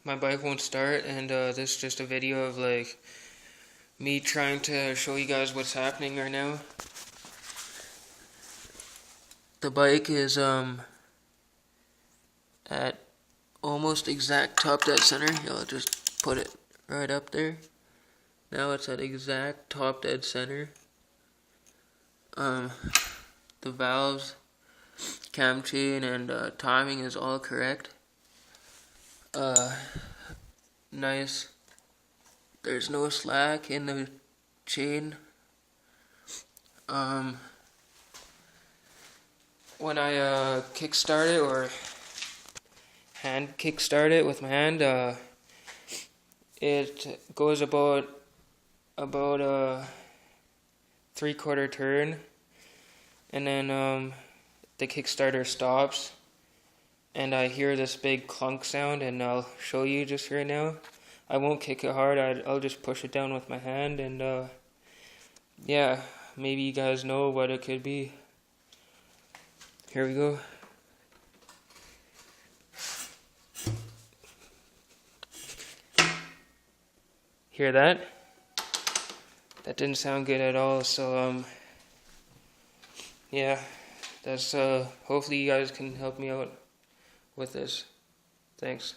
my bike won't start, and this is just a video of like me trying to show you guys what's happening right now. The bike is at almost exact top dead center. I'll just put it right up there. Now it's at exact top dead center. The valves, cam chain, and timing is all correct. Nice. There's no slack in the chain. When I kickstart it or hand kickstart it with my hand, it goes about a 3/4 turn, and then the Kickstarter stops, and I hear this big clunk sound, and I'll show you just right now. I won't kick it hard, I'll just push it down with my hand, and yeah, maybe you guys know what it could be. Here we go. Hear that? That didn't sound good at all, so yeah, that's hopefully you guys can help me out with this. Thanks.